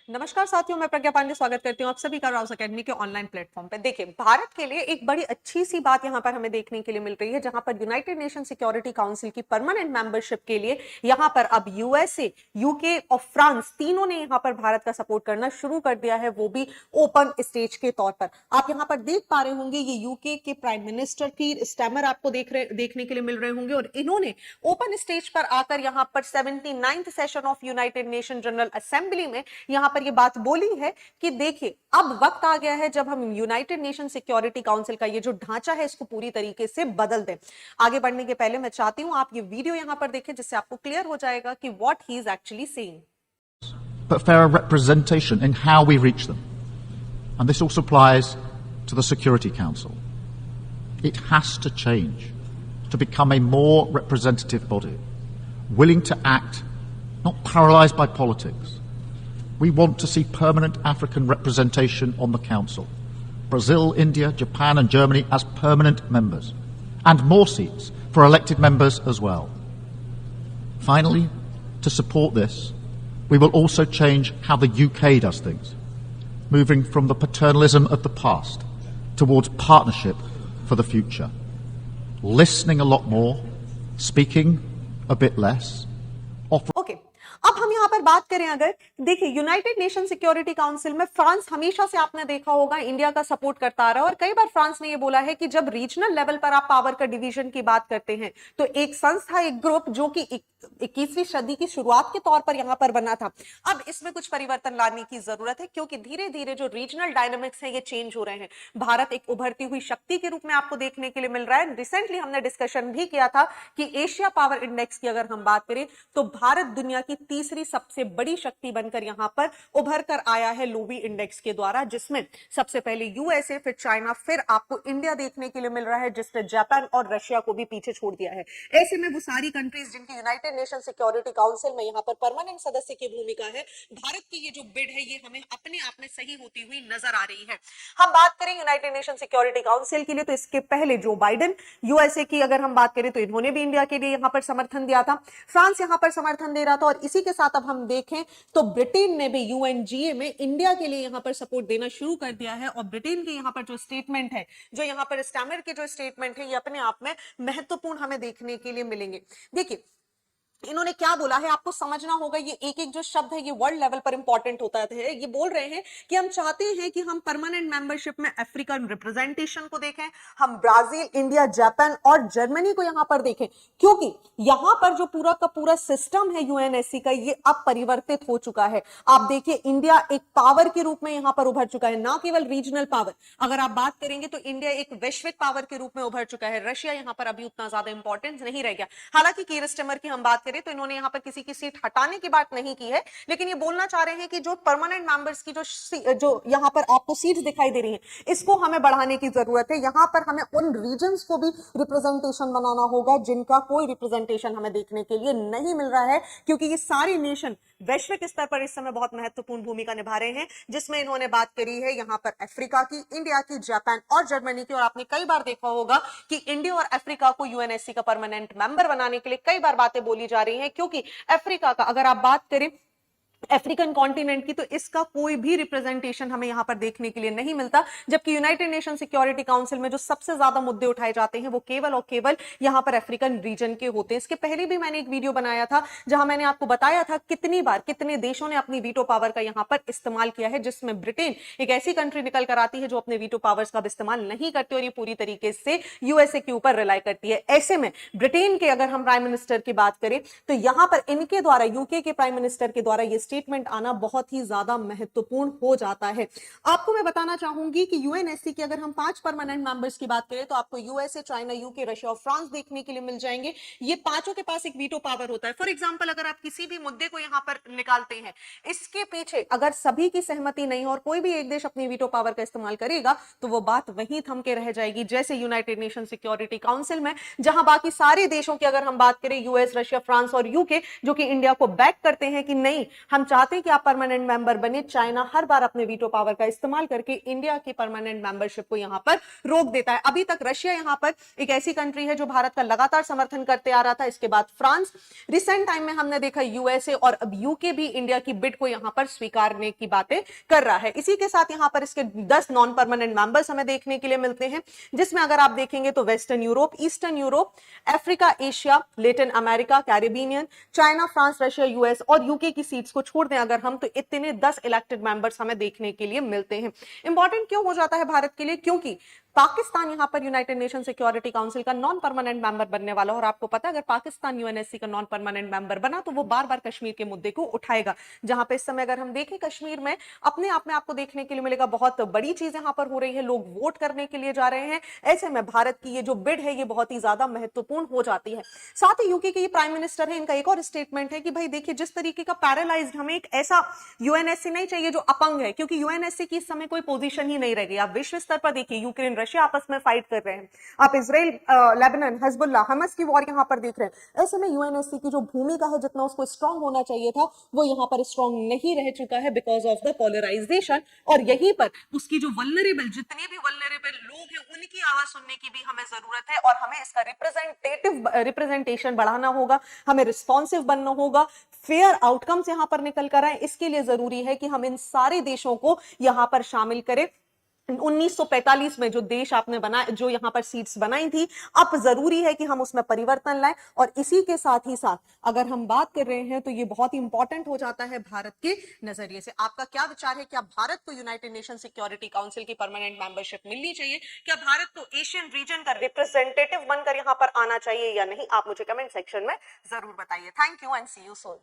नमस्कार साथियों, मैं प्रज्ञा पांडे स्वागत करती हूँ आप सभी का राउस एकेडमी के ऑनलाइन प्लेटफॉर्म पे। देखिए, भारत के लिए एक बड़ी अच्छी सी बात यहाँ पर हमें देखने के लिए मिल रही है, जहां पर यूनाइटेड नेशन सिक्योरिटी काउंसिल की परमानेंट मेंबरशिप के लिए यहाँ पर अब यूएसए, यूके और फ्रांस तीनों ने यहाँ पर भारत का सपोर्ट करना शुरू कर दिया है, वो भी ओपन स्टेज के तौर पर। आप यहाँ पर देख पा रहे होंगे, ये यूके के प्राइम मिनिस्टर कीर स्टारमर आपको देखने के लिए मिल रहे होंगे, और इन्होंने ओपन स्टेज पर आकर यहाँ पर 79th session of United nation general assembly में यहाँ पर ये बात बोली है कि देखिए, अब वक्त आ गया है जब हम यूनाइटेड नेशन सिक्योरिटी काउंसिल का ये जो ढांचा है इसको पूरी तरीके से बदल दें। आगे बढ़ने के पहले मैं चाहती हूं आप ये वीडियो यहां पर देखें, जिससे आपको क्लियर हो जाएगा कि what he is actually saying. But fairer representation in how we reach them. And this also applies to the Security Council. It has to change to become a more representative body, willing to act, not paralysed by politics. We want to see permanent African representation on the Council. Brazil, India, Japan and Germany as permanent members. And more seats for elected members as well. Finally, to support this, we will also change how the UK does things, moving from the paternalism of the past towards partnership for the future. Listening a lot more, speaking a bit less. Okay. अब हम यहां पर बात करें, अगर देखिए, United nation security council में France हमेशा से आपने देखा होगा इंडिया का सपोर्ट करता आ रहा है, और कई बार फ्रांस ने यह बोला है कि जब रीजनल लेवल पर आप पावर का डिवीजन की बात करते हैं तो एक संस्था, एक ग्रुप जो कि 21वीं सदी की शुरुआत के तौर पर यहां पर बना था, अब इसमें कुछ परिवर्तन लाने की जरूरत है, क्योंकि धीरे धीरे जो रीजनल डायनामिक्स है ये चेंज हो रहे हैं। भारत एक उभरती हुई शक्ति के रूप में आपको देखने के लिए मिल रहा है। रिसेंटली हमने डिस्कशन भी किया था कि एशिया पावर इंडेक्स की अगर हम बात करें तो भारत दुनिया की तीसरी सबसे बड़ी शक्ति बनकर यहां पर उभर कर आया है लोवी इंडेक्स के द्वारा, जिसमें सबसे पहले यूएसए, फिर चाइना, फिर आपको इंडिया देखने के लिए मिल रहा है, जिसने जापान और रशिया को भी पीछे छोड़ दिया है। ऐसे में वो सारी कंट्रीज जिनकी यूनाइटेड नेशन सिक्योरिटी काउंसिल में यहां पर परमानेंट सदस्य की भूमिका है, भारत की ये जो बिड है ये हमें अपने आप में सही होती हुई नजर आ रही है। हम बात करें यूनाइटेड नेशन सिक्योरिटी काउंसिल के लिए, तो इसके पहले जो बाइडेन, यूएसए की अगर हम बात करें तो इन्होंने भी इंडिया के लिए यहां पर समर्थन दिया था, फ्रांस यहां पर समर्थन दे रहा था, और इसी के साथ अब हम देखें तो ब्रिटेन ने भी यूएनजीए में इंडिया के लिए यहां पर सपोर्ट देना शुरू कर दिया है। और ब्रिटेन के यहां पर जो स्टेटमेंट है, जो यहां पर स्टैमर के जो स्टेटमेंट है, ये अपने आप में महत्वपूर्ण हमें देखने के लिए मिलेंगे। देखिए, इन्होंने क्या बोला है आपको समझना होगा, ये एक एक जो शब्द है ये वर्ल्ड लेवल पर इंपॉर्टेंट होता है। ये बोल रहे हैं कि हम चाहते हैं कि हम परमानेंट मेंबरशिप में अफ्रीकन रिप्रेजेंटेशन को देखें, हम ब्राजील, इंडिया, जापान और जर्मनी को यहां पर देखें, क्योंकि यहां पर जो पूरा का पूरा सिस्टम है यूएनएससी का, ये अब परिवर्तित हो चुका है। आप देखिए, इंडिया एक पावर के रूप में यहां पर उभर चुका है, ना केवल रीजनल पावर। अगर आप बात करेंगे तो इंडिया एक वैश्विक पावर के रूप में उभर चुका है। रशिया यहां पर अभी उतना ज्यादा इंपॉर्टेंस नहीं रह गया। हालांकि कीर स्टारमर की हम बात करें तो इन्होंने यहां पर किसी की सीट हटाने की बात नहीं की है, लेकिन ये बोलना चाह रहे हैं कि जो परमानेंट मेंबर्स की जो यहां पर आपको सीट्स दिखाई दे रही हैं, इसको हमें बढ़ाने की जरूरत है। यहां पर हमें उन रीजन्स को भी रिप्रेजेंटेशन बनाना होगा जिनका कोई रिप्रेजेंटेशन हमें देखने के लिए नहीं मिल रहा है, क्योंकि ये सारे नेशन वैश्विक स्तर पर इस समय बहुत महत्वपूर्ण भूमिका निभा रहे हैं, जिसमें इन्होंने बात करी है यहां पर अफ्रीका की, इंडिया की, जापान और जर्मनी की। और आपने कई बार देखा होगा कि इंडिया और अफ्रीका को यूएनएससी का परमानेंट मेंबर बनाने के लिए कई बार बातें बोली जा रही हैं, क्योंकि अफ्रीका का अगर आप बात करें, अफ्रीकन कॉन्टिनेंट की, तो इसका कोई भी रिप्रेजेंटेशन हमें यहां पर देखने के लिए नहीं मिलता। जबकि यूनाइटेड नेशन सिक्योरिटी काउंसिल में जो सबसे ज्यादा मुद्दे उठाए जाते हैं वो केवल और केवल यहां पर अफ्रीकन रीजन के होते हैं। इसके पहले भी मैंने एक वीडियो बनाया था जहां मैंने आपको बताया था कितनी बार कितने देशों ने अपनी वीटो पावर का यहां पर इस्तेमाल किया है, जिसमें ब्रिटेन एक ऐसी कंट्री निकल कर आती है जो अपने वीटो पावर्स का इस्तेमाल नहीं करती, और ये पूरी तरीके से यूएसए के ऊपर रिलाई करती है। ऐसे में ब्रिटेन के अगर हम प्राइम मिनिस्टर की बात करें तो यहां पर इनके द्वारा, यूके के प्राइम मिनिस्टर के द्वारा ये स्टेटमेंट आना बहुत ही ज्यादा महत्वपूर्ण हो जाता है। आपको मैं बताना चाहूंगी कि यूएनएससी की अगर हम 5 परमानेंट मेंबर्स की बात करें तो आपको यूएसए, चाइना, यूके, रशिया और फ्रांस देखने के लिए मिल जाएंगे। ये पांचों के पास एक वीटो पावर होता है। फॉर एग्जांपल, अगर आप किसी भी मुद्दे को यहां पर निकालते हैं, इसके पीछे अगर सभी की सहमति नहीं और कोई भी एक देश अपनी वीटो पावर का इस्तेमाल करेगा तो वो बात वहीं थम के रह जाएगी, जैसे यूनाइटेड नेशन सिक्योरिटी काउंसिल में, जहां बाकी सारे देशों की अगर हम बात करें, यूएस, रशिया, फ्रांस और यूके, जो कि इंडिया को बैक करते हैं कि नहीं, हम चाहते हैं कि आप परमानेंट मेंबर बने, चाइना हर बार अपने वीटो पावर का इस्तेमाल करके इंडिया की परमानेंट मेंबरशिप को यहां पर रोक देता है। अभी तक रशिया यहां पर एक ऐसी कंट्री है जो भारत का लगातार समर्थन करते आ रहा था, इसके बाद फ्रांस, रिसेंट टाइम में हमने देखा यूएसए और अब यूके भी इंडिया की बिड को यहां पर स्वीकारने की बातें कर रहा है। इसी के साथ यहां पर इसके 10 नॉन परमानेंट मेंबर्स हमें देखने के लिए मिलते हैं, जिसमें अगर आप देखेंगे तो western Europe, eastern Europe, Africa, Asia, Latin America, Caribbean, China, France, Russia, US और यूके की सीट्स को छोड़ दें अगर हम, तो इतने 10 इलेक्टेड मेंबर्स हमें देखने के लिए मिलते हैं। इंपॉर्टेंट क्यों हो जाता है भारत के लिए? क्योंकि पाकिस्तान यहां पर यूनाइटेड नेशन सिक्योरिटी काउंसिल का नॉन परमानेंट मेंबर बनने वाला है और आपको पता है अगर पाकिस्तान यूएनएससी का नॉन परमानेंट मेंबर बना तो वो बार बार कश्मीर के मुद्दे को उठाएगा, जहां पे इस समय अगर हम देखें कश्मीर में अपने आप में आपको देखने के लिए मिलेगा बहुत बड़ी चीज यहां पर हो रही है, लोग वोट करने के लिए जा रहे हैं। ऐसे में भारत की ये जो बिड है ये बहुत ही ज्यादा महत्वपूर्ण हो जाती है। साथ ही यूके के ये प्राइम मिनिस्टर है, इनका एक और स्टेटमेंट है कि भाई देखिए जिस तरीके का पैरालाइज्ड, हमें एक ऐसा यूएनएससी नहीं चाहिए जो अपंग है, क्योंकि यूएनएससी की इस समय कोई पोजीशन ही नहीं रह गई। आप विश्व स्तर पर देखिए यूक्रेन रशिया आपस में फाइट कर रहे हैं, आप इसराइल, लेबनान, हिजबुल्लाह, हमस की वॉर यहां पर देख रहे हैं। ऐसे में यूएनएससी की जो भूमिका है जितना उसको स्ट्रांग होना चाहिए था वो यहां पर स्ट्रांग नहीं रह चुका है बिकॉज ऑफ द पोलराइजेशन। और यहीं पर उसकी जो वल्नरेबल, जितने भी वल्नरेबल लोग हैं उनकी आवाज सुनने की भी हमें जरूरत है और हमें इसका रिप्रेजेंटेशन बढ़ाना होगा, हमें रिस्पॉन्सिव बनना होगा, फेयर आउटकम्स यहां पर निकल कर आए। इसके लिए जरूरी है कि हम इन सारे देशों को यहां पर शामिल करें। 1945 में जो देश आपने बनाया, जो यहां पर सीट्स बनाई थी, अब जरूरी है कि हम उसमें परिवर्तन लाएं। और इसी के साथ ही साथ अगर हम बात कर रहे हैं तो ये बहुत ही इंपॉर्टेंट हो जाता है भारत के नजरिए से। आपका क्या विचार है, क्या भारत को यूनाइटेड नेशन सिक्योरिटी काउंसिल की परमानेंट मेंबरशिप मिलनी चाहिए? क्या भारत को एशियन रीजन का रिप्रेजेंटेटिव बनकर यहां पर आना चाहिए या नहीं? आप मुझे कमेंट सेक्शन में जरूर बताइए। Thank you and see you soon.